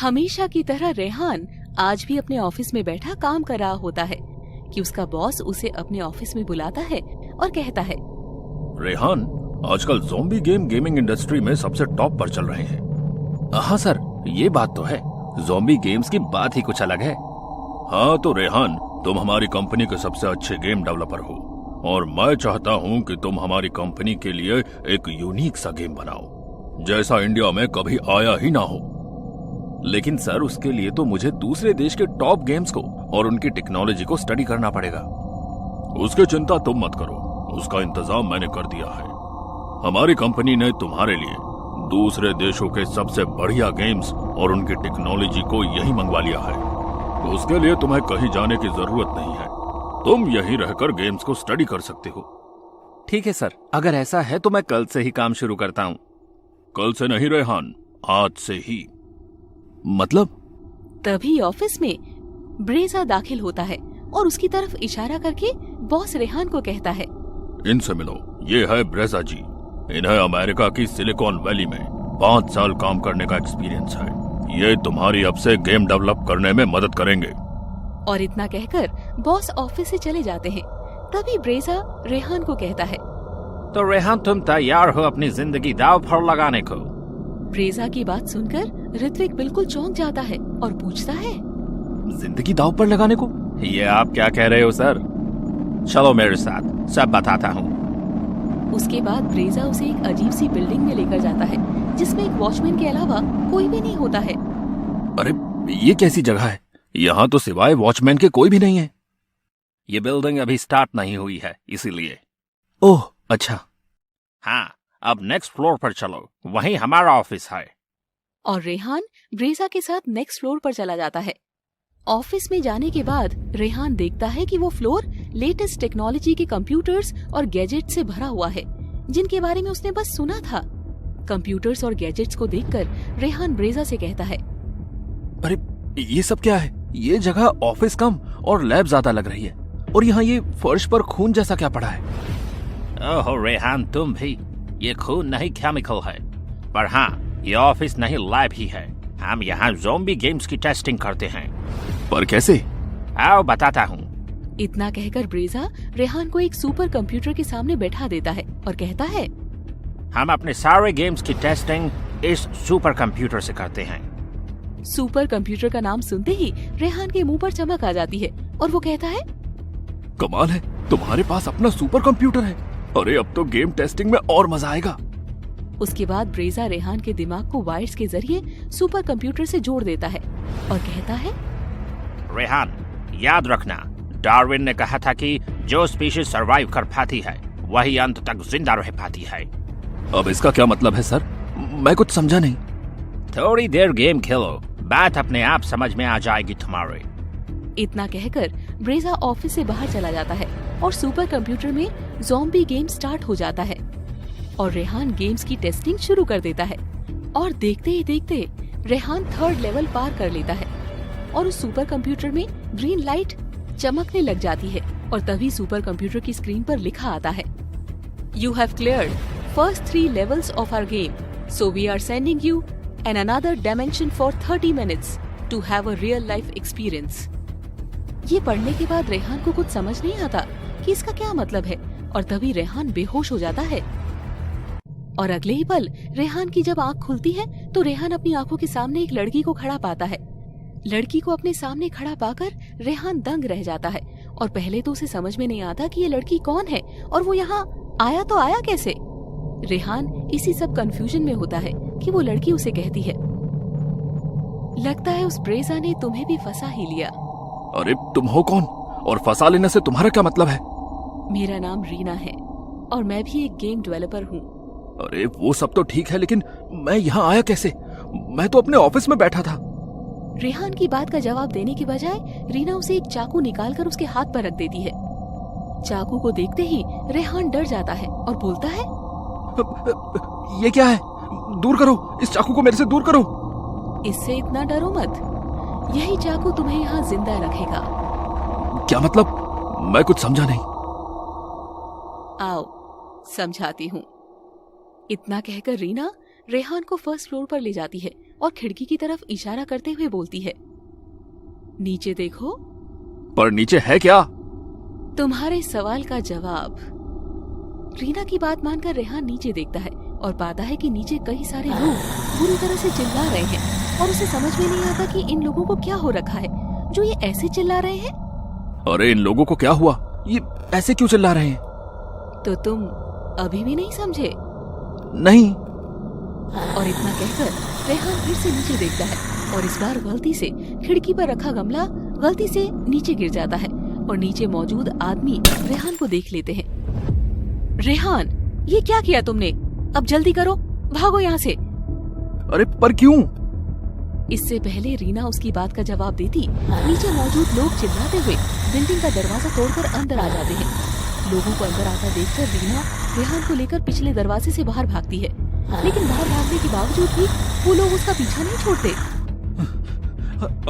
हमेशा की तरह रेहान आज भी अपने ऑफिस में बैठा काम कर रहा होता है कि उसका बॉस उसे अपने ऑफिस में बुलाता है और कहता है, रेहान, आजकल ज़ॉम्बी गेम गेमिंग इंडस्ट्री में सबसे टॉप पर चल रहे हैं। हाँ सर, ये बात तो है। ज़ॉम्बी गेम्स की बात ही कुछ अलग है। हाँ तो रेहान, तुम हमारी कंपनी के सबसे अच्छे गेम डेवलपर हो और मैं चाहता हूँ कि तुम हमारी कंपनी के लिए एक यूनिक सा गेम बनाओ जैसा इंडिया में कभी आया ही ना हो। लेकिन सर, उसके लिए तो मुझे दूसरे देश के टॉप गेम्स को और उनकी टेक्नोलॉजी को स्टडी करना पड़ेगा। उसकी चिंता तुम मत करो, उसका इंतजाम मैंने कर दिया है। हमारी कंपनी ने तुम्हारे लिए दूसरे देशों के सबसे बढ़िया गेम्स और उनकी टेक्नोलॉजी को यही मंगवा लिया है। उसके लिए तुम्हें कहीं जाने की जरूरत नहीं है, तुम यहीं रहकर गेम्स को स्टडी कर सकते हो। ठीक है सर, अगर ऐसा है तो मैं कल से ही काम शुरू करता हूँ। कल से नहीं रेहान, आज से ही। मतलब? तभी ऑफिस में ब्रेजा दाखिल होता है और उसकी तरफ इशारा करके बॉस रेहान को कहता है, इनसे मिलो, ये है ब्रेजा जी। इन्हें अमेरिका की सिलिकॉन वैली में 5 साल काम करने का एक्सपीरियंस है। ये तुम्हारी अब से गेम डेवलप करने में मदद करेंगे। और इतना कहकर बॉस ऑफिस से चले जाते हैं। तभी ब्रेजा रेहान को कहता है, तो रेहान, तुम तैयार हो अपनी जिंदगी दांव पर लगाने को? ब्रेजा की बात सुनकर ऋत्विक बिल्कुल चौंक जाता है और पूछता है, जिंदगी दांव पर लगाने को? ये आप क्या कह रहे हो सर? चलो मेरे साथ, सब बताता हूँ। उसके बाद ब्रेजा उसे एक अजीब सी बिल्डिंग में लेकर जाता है जिसमें एक वॉचमैन के अलावा कोई भी नहीं होता है। अरे ये कैसी जगह है? यहाँ तो सिवाय वॉचमैन के कोई भी नहीं है। ये बिल्डिंग अभी स्टार्ट नहीं हुई है, इसीलिए। ओह अच्छा। हाँ, अब नेक्स्ट फ्लोर पर चलो, वहीं हमारा ऑफिस है। और रेहान ब्रेजा के साथ नेक्स्ट फ्लोर पर चला जाता है। ऑफिस में जाने के बाद रेहान देखता है कि वो फ्लोर लेटेस्ट टेक्नोलॉजी के कंप्यूटर्स और गैजेट से भरा हुआ है जिनके बारे में उसने बस सुना था। कंप्यूटर्स और गैजेट्स को देखकर रेहान ब्रेजा से कहता है, अरे ये सब क्या है? ये जगह ऑफिस कम और लैब ज्यादा लग रही है, और यहाँ ये फर्श पर खून जैसा क्या पड़ा है? ओहो रेहान, तुम भी। ये खून नहीं, केमिकल है। पर हाँ, ये ऑफिस नहीं लैब ही है। हम यहाँ ज़ॉम्बी गेम्स की टेस्टिंग करते हैं। पर कैसे? आओ बताता हूँ। इतना कहकर ब्रेजा रेहान को एक सुपर कंप्यूटर के सामने बैठा देता है और कहता है, हम अपने सारे गेम्स की टेस्टिंग इस सुपर कंप्यूटर से करते हैं। सुपर कंप्यूटर का नाम सुनते ही रेहान के मुंह पर चमक आ जाती है और वो कहता है, कमाल है, तुम्हारे पास अपना सुपर कंप्यूटर है। अरे अब तो गेम टेस्टिंग में और मजा आएगा। उसके बाद ब्रेजा रेहान के दिमाग को वायर्स के जरिए सुपर कंप्यूटर से जोड़ देता है और कहता है, रेहान, याद रखना, डार्विन ने कहा था कि जो स्पीशीज सरवाइव कर पाती है वही अंत तक जिंदा रह पाती है। अब इसका क्या मतलब है सर? मैं कुछ समझा नहीं। थोड़ी देर गेम खेलो, बात अपने आप समझ में आ जाएगी तुम्हारे। इतना कहकर ब्रेजा ऑफिस से बाहर चला जाता है और सुपर कंप्यूटर में ज़ॉम्बी गेम स्टार्ट हो जाता है और रेहान गेम्स की टेस्टिंग शुरू कर देता है। और देखते ही देखते रेहान 3rd लेवल पार कर लेता है और उस सुपर कंप्यूटर में ग्रीन लाइट चमकने लग जाती है और तभी सुपर कंप्यूटर की स्क्रीन पर लिखा आता है, you have cleared first 3 levels of our game, so we are sending you in another dimension for 30 minutes to have a real life experience। ये पढ़ने के बाद रेहान को कुछ समझ नहीं आता कि इसका क्या मतलब है और तभी रेहान बेहोश हो जाता है। और अगले ही पल रेहान की जब आंख खुलती है तो रेहान अपनी आंखों के सामने एक लड़की को खड़ा पाता है। लड़की को अपने सामने खड़ा पाकर रेहान दंग रह जाता है और पहले तो उसे समझ में नहीं आता कि ये लड़की कौन है और वो यहाँ आया तो आया कैसे। रेहान इसी सब कंफ्यूजन में होता है कि वो लड़की उसे कहती है, लगता है उस ब्रेजा ने तुम्हें भी फंसा ही लिया। अरे तुम हो कौन और फंसा लेने से तुम्हारा क्या मतलब है? मेरा नाम रीना है और मैं भी एक गेम डेवलपर हूँ। अरे वो सब तो ठीक है, लेकिन मैं यहाँ आया कैसे? मैं तो अपने ऑफिस में बैठा था। रेहान की बात का जवाब देने के बजाय रीना उसे एक चाकू निकालकर उसके हाथ पर रख देती है। चाकू को देखते ही रेहान डर जाता है और बोलता है, ये क्या है? दूर करो, इस चाकू को मेरे से दूर करो। इससे इतना डरो मत, यही चाकू तुम्हें यहाँ जिंदा रखेगा। क्या मतलब? मैं कुछ समझा नहीं। आओ समझाती हूँ। इतना कहकर रीना रेहान को फर्स्ट फ्लोर पर ले जाती है और खिड़की की तरफ इशारा करते हुए बोलती है, नीचे देखो। पर नीचे है क्या? तुम्हारे सवाल का जवाब। रीना की बात मानकर रेहान नीचे देखता है और पाता है कि नीचे कई सारे लोग बुरी तरह से चिल्ला रहे हैं और उसे समझ में नहीं आता कि इन लोगों को क्या हो रखा है जो ये ऐसे चिल्ला रहे हैं। अरे इन लोगों को क्या हुआ? ये ऐसे क्यों चिल्ला रहे हैं? तो तुम अभी भी नहीं समझे? नहीं। और इतना कहकर रेहान फिर से नीचे देखता है और इस बार गलती से खिड़की पर रखा गमला गलती से नीचे गिर जाता है और नीचे मौजूद आदमी रेहान को देख लेते हैं। रेहान, ये क्या किया तुमने? अब जल्दी करो, भागो यहाँ से। अरे पर क्यों? इससे पहले रीना उसकी बात का जवाब देती, नीचे मौजूद लोग चिल्लाते हुए बिल्डिंग का दरवाजा तोड़कर अंदर आ जाते हैं। लोगों को अंदर आता देखकर रीना रेहान को लेकर पिछले दरवाजे से बाहर भागती है, लेकिन बाहर भागने के बावजूद भी वो लोग उसका पीछा नहीं छोड़ते।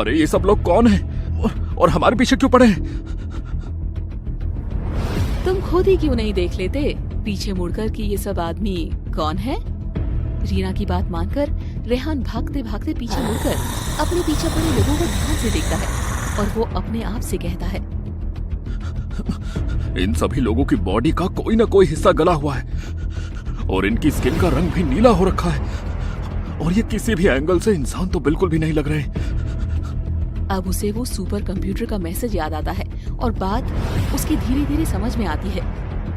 अरे ये सब लोग कौन हैं? और हमारे पीछे क्यों पड़े हैं? तुम खुद ही क्यों नहीं देख लेते पीछे मुड़कर कि ये सब आदमी कौन है? रीना की बात मानकर रेहान भागते भागते पीछे मुड़कर अपने पीछे पड़े लोगों को ध्यान से देखता है और वो अपने आप से कहता है, इन सभी लोगों की बॉडी का कोई ना कोई हिस्सा गला हुआ है और इनकी स्किन का रंग भी नीला हो रखा है और ये किसी भी एंगल से इंसान तो बिल्कुल भी नहीं लग रहे। अब उसे वो सुपर कंप्यूटर का मैसेज याद आता है और बात उसकी धीरे धीरे समझ में आती है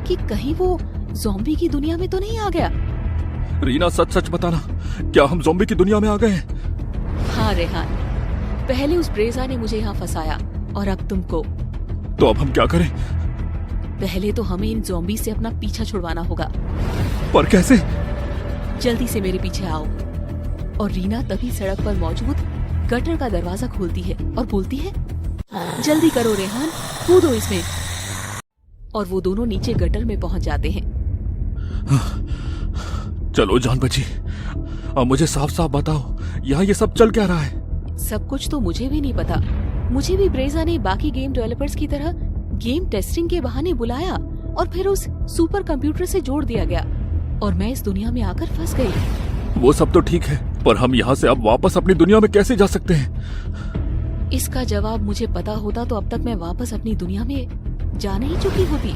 कि कहीं वो ज़ॉम्बी की दुनिया में तो नहीं आ गया। रीना सच सच बताना, क्या हम ज़ॉम्बी की दुनिया में आ गए हैं? हाँ रेहान, पहले उस ब्रेजा ने मुझे यहाँ फंसाया और अब तुमको। तो अब हम क्या करें? पहले तो हमें इन ज़ॉम्बी से अपना पीछा छुड़वाना होगा। पर कैसे? जल्दी से मेरे पीछे आओ। और रीना तभी सड़क पर मौजूद गटर का दरवाजा खोलती है और बोलती है, जल्दी करो रेहान, कूदो इसमें। और वो दोनों नीचे गटर में पहुंच जाते हैं। चलो जान बची, अब मुझे साफ साफ बताओ, यहाँ ये सब चल क्या रहा है? सब कुछ तो मुझे भी नहीं पता। मुझे भी ब्रेजा ने बाकी गेम डेवलपर्स की तरह गेम टेस्टिंग के बहाने बुलाया और फिर उस सुपर कंप्यूटर से जोड़ दिया गया और मैं इस दुनिया में आकर फंस गई। वो सब तो ठीक है, पर हम यहाँ से अब वापस अपनी दुनिया में कैसे जा सकते हैं? इसका जवाब मुझे पता होता तो अब तक मैं वापस अपनी दुनिया में जा नहीं चुकी होती।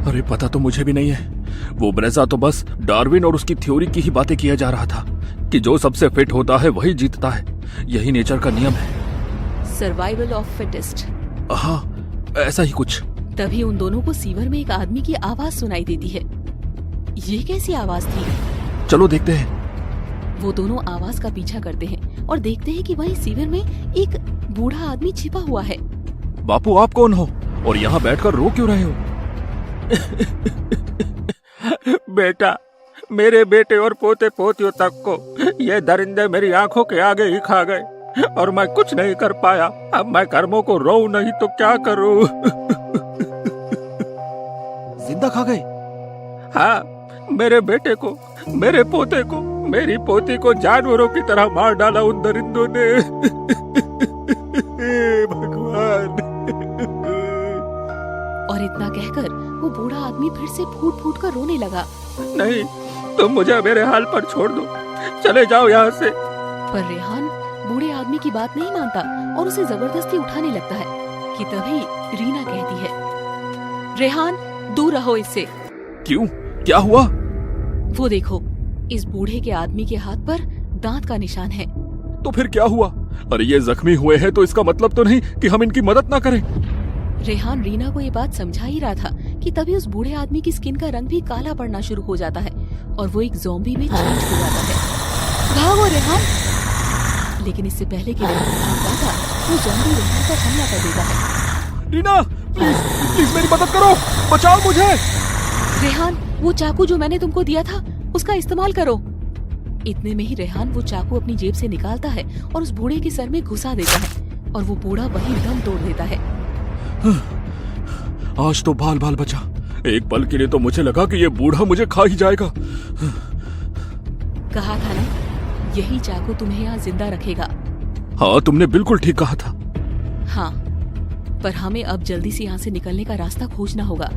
अरे पता तो मुझे भी नहीं है। वो ब्रेजा तो बस डार्विन और उसकी थ्योरी की ही बातें किया जा रहा था कि जो सबसे फिट होता है वही जीतता है, यही नेचर का नियम है। Survival of fittest. हाँ, ऐसा ही कुछ। तभी उन दोनों को सीवर में एक आदमी की आवाज सुनाई देती है। ये कैसी आवाज थी? चलो देखते हैं। वो दोनों आवाज का पीछा करते हैं और देखते हैं कि वहीं सीवर में एक बूढ़ा आदमी छिपा हुआ है। बापू, आप कौन हो और यहाँ बैठकर रो क्यों रहे हो? बेटा, मेरे बेटे और पोते पोतियों तक को ये दरिंदे मेरी आंखों के आगे ही खा गए और मैं कुछ नहीं कर पाया। अब मैं कर्मों को रोऊं नहीं तो क्या करूं? जिंदा खा गए? हाँ, मेरे बेटे को, मेरे पोते को, मेरी पोती को जानवरों की तरह मार डाला उन दरिंदों ने। भगवान। और इतना कहकर वो बूढ़ा आदमी फिर से फूट फूट कर रोने लगा। नहीं, तुम मुझे मेरे हाल पर छोड़ दो, चले जाओ यहाँ से। पर रेहान बूढ़े आदमी की बात नहीं मानता और उसे जबरदस्ती उठाने लगता है कि तभी रीना कहती है, रेहान दूर रहो इससे। क्यों, क्या हुआ? वो देखो, इस बूढ़े के आदमी के हाथ पर दांत का निशान है। तो फिर क्या हुआ? अरे ये जख्मी हुए हैं तो इसका मतलब तो नहीं कि हम इनकी मदद ना करें। रेहान रीना को ये बात समझा ही रहा था कि तभी उस बूढ़े आदमी की स्किन का रंग भी काला पड़ना शुरू हो जाता है और वो एक ज़ॉम्बी में चेंज हो जाता है। भागो रेहान! लेकिन इससे पहले कि रेहान भाग पाता, वो ज़ॉम्बी रेहान पर हमला कर देता है। रीना, प्लीज प्लीज मेरी मदद करो, बचाओ मुझे। रेहान, वो चाकू जो मैंने तुमको दिया था उसका इस्तेमाल करो। इतने में ही रेहान वो चाकू अपनी जेब से निकालता है और उस बूढ़े के सर में घुसा देता है और वो बूढ़ा वहीं दम तोड़ देता है। आज तो बाल बाल बचा। एक पल के लिए तो मुझे लगा कि ये बूढ़ा मुझे खा ही जाएगा। कहा था ना, यही चाकू तुम्हें यहाँ जिंदा रखेगा। हाँ, तुमने बिल्कुल ठीक कहा था। हाँ, पर हमें अब जल्दी से यहाँ से निकलने का रास्ता खोजना होगा,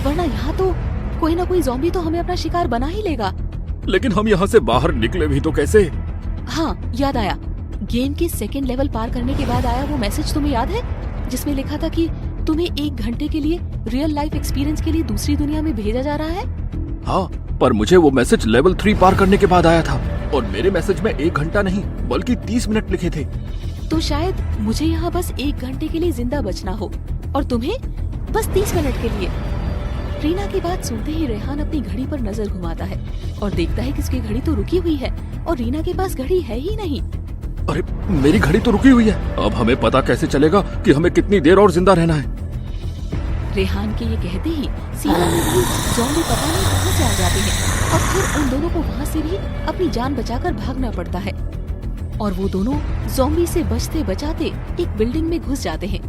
वरना यहाँ तो कोई ना कोई ज़ॉम्बी तो हमें अपना शिकार बना ही लेगा। लेकिन हम यहाँ से बाहर निकले भी तो कैसे? हाँ, याद आया। गेम के सेकंड लेवल पार करने के बाद आया वो मैसेज तुम्हें याद है, जिसमें लिखा था कि तुम्हें 1 घंटे के लिए रियल लाइफ एक्सपीरियंस के लिए दूसरी दुनिया में भेजा जा रहा है। हाँ, पर मुझे वो मैसेज लेवल 3 पार करने के बाद आया था और मेरे मैसेज में 1 घंटा नहीं बल्कि 30 मिनट लिखे थे। तो शायद मुझे यहाँ बस 1 घंटे के लिए जिंदा बचना हो और तुम्हें बस 30 मिनट के लिए। रीना की बात सुनते ही रेहान अपनी घड़ी पर नजर घुमाता है और देखता है कि उसकी घड़ी तो रुकी हुई है और रीना के पास घड़ी है ही नहीं। अरे, मेरी घड़ी तो रुकी हुई है। अब हमें पता कैसे चलेगा कि हमें कितनी देर और जिंदा रहना है? रेहान के ये कहते ही सीमा में भी ज़ॉम्बी पता नहीं कहां से आ जाते हैं और फिर उन दोनों को वहां से भी अपनी जान बचाकर भागना पड़ता है और वो दोनों ज़ॉम्बी से बचते बचाते एक बिल्डिंग में घुस जाते हैं।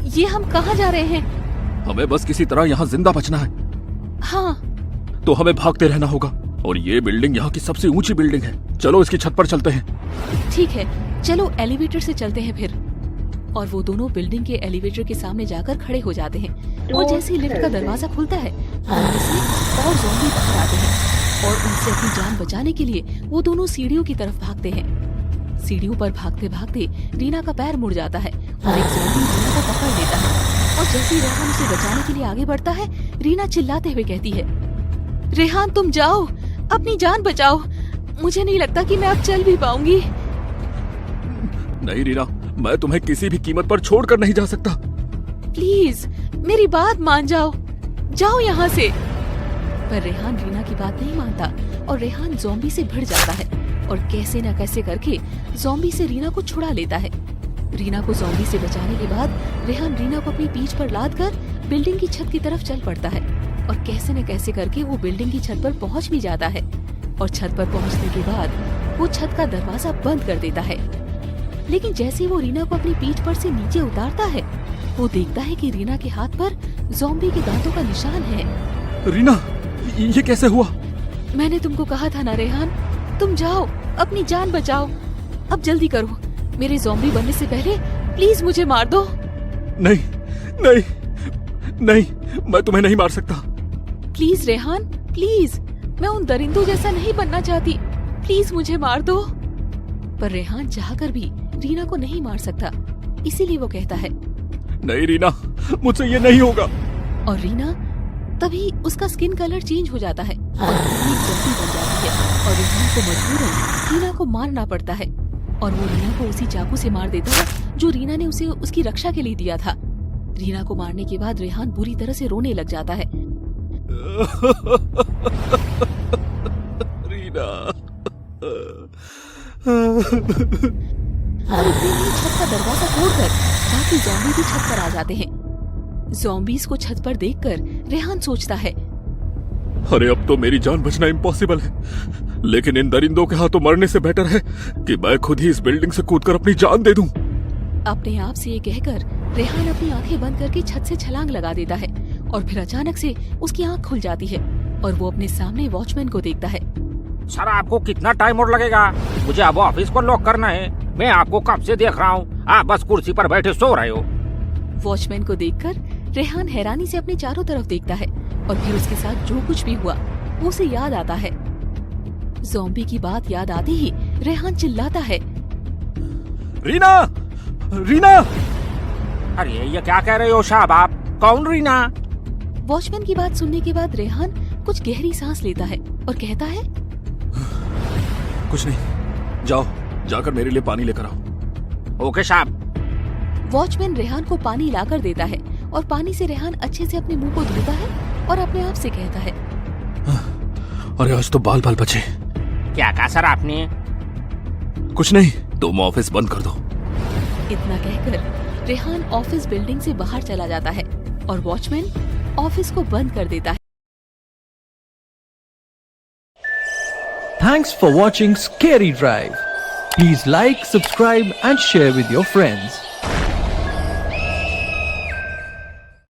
ये हम कहाँ जा रहे हैं? हमें बस किसी तरह यहाँ जिंदा बचना है। हाँ, तो हमें भागते रहना होगा और ये बिल्डिंग यहाँ की सबसे ऊंची बिल्डिंग है। चलो इसकी छत पर चलते हैं। ठीक है, चलो एलिवेटर से चलते हैं फिर। और वो दोनों बिल्डिंग के एलिवेटर के सामने जाकर खड़े हो जाते हैं और जैसे ही लिफ्ट का दरवाजा खुलता है उनमें से और ज़ॉम्बी बाहर आते हैं और उनसे अपनी जान बचाने के लिए वो दोनों सीढ़ियों की तरफ भागते हैं। सीढ़ियों पर भागते भागते रीना का पैर मुड़ जाता है और एक ज़ॉम्बी रीना को पकड़ लेता है और जैसे ही रेहान उसे बचाने के लिए आगे बढ़ता है, रीना चिल्लाते हुए कहती है, रेहान तुम जाओ, अपनी जान बचाओ, मुझे नहीं लगता कि मैं अब चल भी पाऊंगी। नहीं रीना, मैं तुम्हें किसी भी कीमत पर छोड़कर नहीं जा सकता। प्लीज मेरी बात मान जाओ, जाओ यहाँ से। पर रेहान रीना की बात नहीं मानता और रेहान ज़ॉम्बी से भिड़ जाता है और कैसे न कैसे करके ज़ॉम्बी से रीना को छुड़ा लेता है। रीना को ज़ॉम्बी से बचाने के बाद रेहान रीना को अपनी पीठ पर लाद कर बिल्डिंग की छत की तरफ चल पड़ता है और कैसे न कैसे करके वो बिल्डिंग की छत पर पहुंच भी जाता है और छत पर पहुंचने के बाद वो छत का दरवाजा बंद कर देता है। लेकिन जैसे वो रीना को अपनी पीठ पर से नीचे उतारता है, वो देखता है कि रीना के हाथ पर ज़ॉम्बी के दांतों का निशान है। रीना, ये कैसे हुआ? मैंने तुमको कहा था ना रेहान, तुम जाओ, अपनी जान बचाओ। अब जल्दी करो, मेरे ज़ॉम्बी बनने से पहले प्लीज मुझे मार दो। नहीं नहीं नहीं, मैं तुम्हें नहीं मार सकता। प्लीज रेहान, प्लीज, मैं उन दरिंदों जैसा नहीं बनना चाहती, प्लीज मुझे मार दो। पर रेहान चाहकर भी रीना को नहीं मार सकता, इसीलिए वो कहता है, नहीं रीना, मुझसे ये नहीं होगा। और रीना तभी उसका स्किन कलर चेंज हो जाता है और रीना ज़ॉम्बी बन जाती है और रेहान को मजबूरन रीना को मारना पड़ता है और वो रीना को उसी चाकू से मार देता है जो रीना ने उसे उसकी रक्षा के लिए दिया था। रीना को मारने के बाद रेहान बुरी तरह से रोने लग जाता है। रीना। और इतने में छत का दरवाजा तोड़कर बाकी ज़ॉम्बी भी छत पर आ जाते हैं। ज़ॉम्बीज़ को छत पर देखकर रेहान सोचता है, अरे अब तो मेरी जान बचना इम्पॉसिबल है, लेकिन इन दरिंदों के हाथों मरने से बेटर है कि मैं खुद ही इस बिल्डिंग से कूदकर अपनी जान दे दूं। अपने आप से ये कहकर रेहान अपनी आंखें बंद करके छत से छलांग लगा देता है और फिर अचानक से उसकी आंख खुल जाती है और वो अपने सामने वॉचमैन को देखता है। सर आपको कितना टाइम और लगेगा? मुझे अब ऑफिस को लॉक करना है। मैं आपको कब से देख रहा हूँ, आप बस कुर्सी पर बैठे सो रहे हो। वॉचमैन को देखकर रेहान हैरानी से अपने चारों तरफ देखता है और फिर उसके साथ जो कुछ भी हुआ वो उसे याद आता है। ज़ॉम्बी की बात याद आते ही रेहान चिल्लाता है, रीना, रीना! अरे ये क्या कह रहे हो साहब आप? कौन रीना? वॉचमैन की बात सुनने के बाद रेहान कुछ गहरी सांस लेता है और कहता है, कुछ नहीं, जाओ जाकर मेरे लिए पानी लेकर आओ। ओके साहब। वॉचमैन रेहान को पानी लाकर देता है और पानी से रेहान अच्छे से अपने मुंह को धोता है और अपने आप से कहता है, अरे आज तो बाल बाल बचे। क्या कहा सर आपने? कुछ नहीं, तुम ऑफिस बंद कर दो। इतना कहकर रेहान ऑफिस बिल्डिंग से बाहर चला जाता है और वॉचमैन ऑफिस को बंद कर देता है। Thanks for watching Scary Drive. Please like, subscribe and share with your friends.